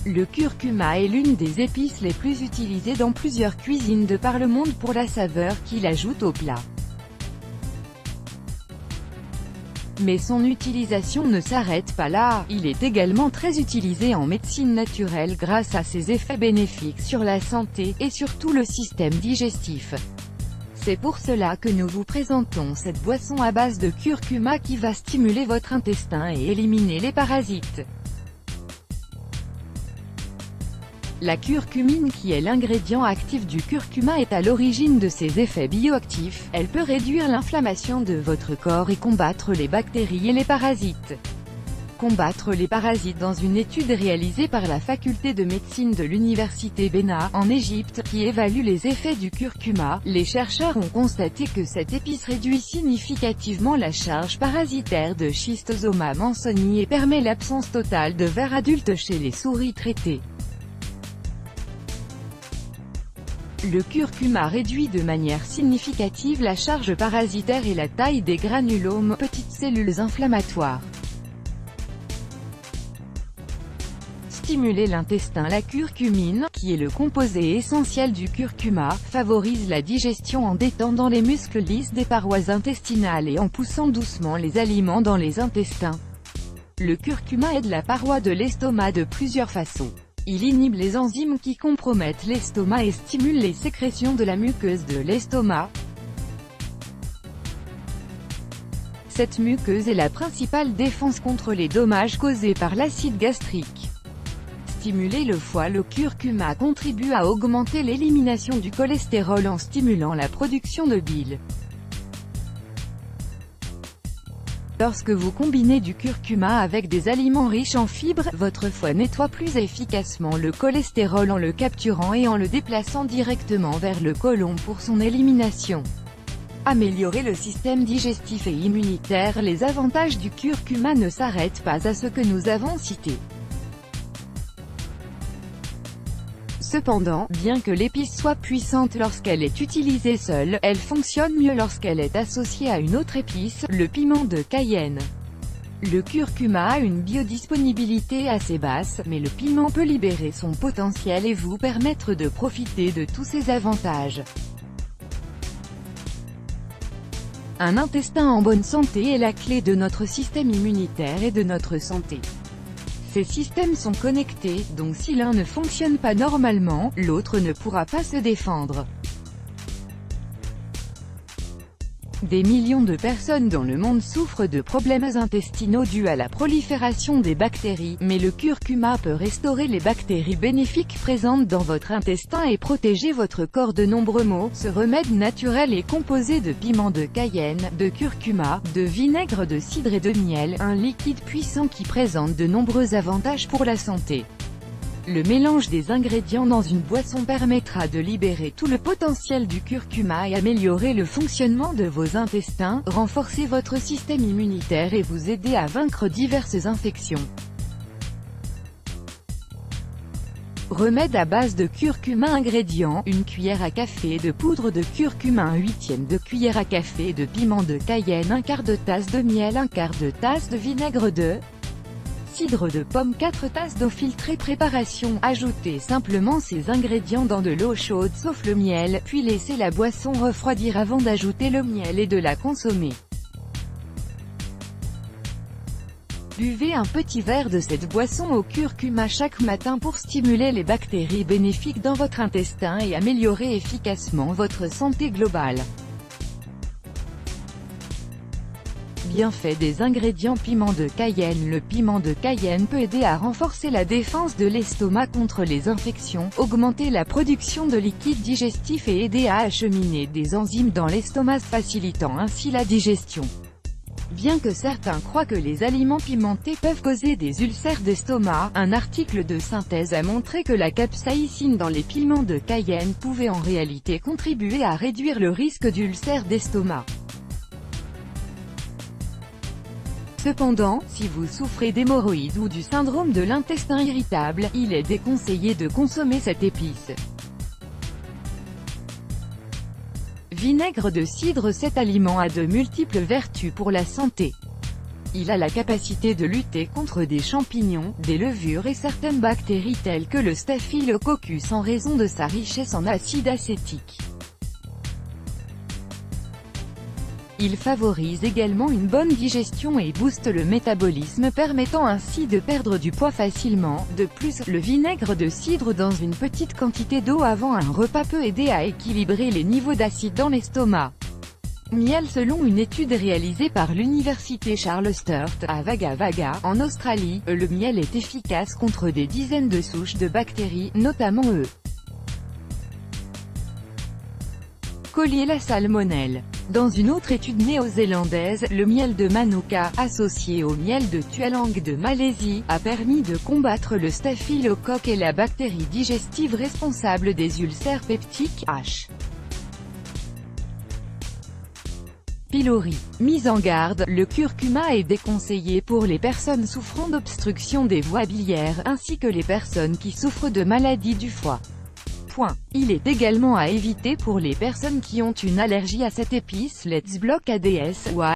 Le curcuma est l'une des épices les plus utilisées dans plusieurs cuisines de par le monde pour la saveur qu'il ajoute au plat. Mais son utilisation ne s'arrête pas là, il est également très utilisé en médecine naturelle grâce à ses effets bénéfiques sur la santé, et surtout le système digestif. C'est pour cela que nous vous présentons cette boisson à base de curcuma qui va stimuler votre intestin et éliminer les parasites. La curcumine, qui est l'ingrédient actif du curcuma, est à l'origine de ses effets bioactifs. Elle peut réduire l'inflammation de votre corps et combattre les bactéries et les parasites. Combattre les parasites. Dans une étude réalisée par la faculté de médecine de l'université Béna, en Égypte, qui évalue les effets du curcuma, les chercheurs ont constaté que cette épice réduit significativement la charge parasitaire de Schistosoma mansoni et permet l'absence totale de vers adultes chez les souris traitées. Le curcuma réduit de manière significative la charge parasitaire et la taille des granulomes, petites cellules inflammatoires. Stimuler l'intestin. La curcumine, qui est le composé essentiel du curcuma, favorise la digestion en détendant les muscles lisses des parois intestinales et en poussant doucement les aliments dans les intestins. Le curcuma aide la paroi de l'estomac de plusieurs façons. Il inhibe les enzymes qui compromettent l'estomac et stimule les sécrétions de la muqueuse de l'estomac. Cette muqueuse est la principale défense contre les dommages causés par l'acide gastrique. Stimuler le foie. Le curcuma contribue à augmenter l'élimination du cholestérol en stimulant la production de bile. Lorsque vous combinez du curcuma avec des aliments riches en fibres, votre foie nettoie plus efficacement le cholestérol en le capturant et en le déplaçant directement vers le côlon pour son élimination. Améliorer le système digestif et immunitaire. Les avantages du curcuma ne s'arrêtent pas à ce que nous avons cité. Cependant, bien que l'épice soit puissante lorsqu'elle est utilisée seule, elle fonctionne mieux lorsqu'elle est associée à une autre épice, le piment de Cayenne. Le curcuma a une biodisponibilité assez basse, mais le piment peut libérer son potentiel et vous permettre de profiter de tous ses avantages. Un intestin en bonne santé est la clé de notre système immunitaire et de notre santé. Ces systèmes sont connectés, donc si l'un ne fonctionne pas normalement, l'autre ne pourra pas se défendre. Des millions de personnes dans le monde souffrent de problèmes intestinaux dus à la prolifération des bactéries, mais le curcuma peut restaurer les bactéries bénéfiques présentes dans votre intestin et protéger votre corps de nombreux maux. Ce remède naturel est composé de piment de Cayenne, de curcuma, de vinaigre de cidre et de miel, un liquide puissant qui présente de nombreux avantages pour la santé. Le mélange des ingrédients dans une boisson permettra de libérer tout le potentiel du curcuma et améliorer le fonctionnement de vos intestins, renforcer votre système immunitaire et vous aider à vaincre diverses infections. Remède à base de curcuma. Ingrédients: une cuillère à café de poudre de curcuma, 1/8 de cuillère à café de piment de Cayenne, 1/4 de tasse de miel, 1/4 de tasse de vinaigre de cidre de pomme, 4 tasses d'eau filtrée. Préparation: ajoutez simplement ces ingrédients dans de l'eau chaude sauf le miel, puis laissez la boisson refroidir avant d'ajouter le miel et de la consommer. Buvez un petit verre de cette boisson au curcuma chaque matin pour stimuler les bactéries bénéfiques dans votre intestin et améliorer efficacement votre santé globale. Bienfaits des ingrédients. Piment de Cayenne. Le piment de Cayenne peut aider à renforcer la défense de l'estomac contre les infections, augmenter la production de liquide digestif et aider à acheminer des enzymes dans l'estomac, facilitant ainsi la digestion. Bien que certains croient que les aliments pimentés peuvent causer des ulcères d'estomac, un article de synthèse a montré que la capsaïcine dans les piments de Cayenne pouvait en réalité contribuer à réduire le risque d'ulcères d'estomac. Cependant, si vous souffrez d'hémorroïdes ou du syndrome de l'intestin irritable, il est déconseillé de consommer cette épice. Vinaigre de cidre. Cet aliment a de multiples vertus pour la santé. Il a la capacité de lutter contre des champignons, des levures et certaines bactéries telles que le Staphylococcus en raison de sa richesse en acide acétique. Il favorise également une bonne digestion et booste le métabolisme, permettant ainsi de perdre du poids facilement. De plus, le vinaigre de cidre dans une petite quantité d'eau avant un repas peut aider à équilibrer les niveaux d'acide dans l'estomac. Miel. Selon une étude réalisée par l'université Charles Sturt, à Wagga Wagga, en Australie, le miel est efficace contre des dizaines de souches de bactéries, notamment E. coli et la salmonelle. Dans une autre étude néo-zélandaise, le miel de Manuka, associé au miel de Tualang de Malaisie, a permis de combattre le staphylocoque et la bactérie digestive responsable des ulcères peptiques, H. pylori. Mise en garde, le curcuma est déconseillé pour les personnes souffrant d'obstruction des voies biliaires, ainsi que les personnes qui souffrent de maladies du foie. Il est également à éviter pour les personnes qui ont une allergie à cette épice. Let's block ADS ou à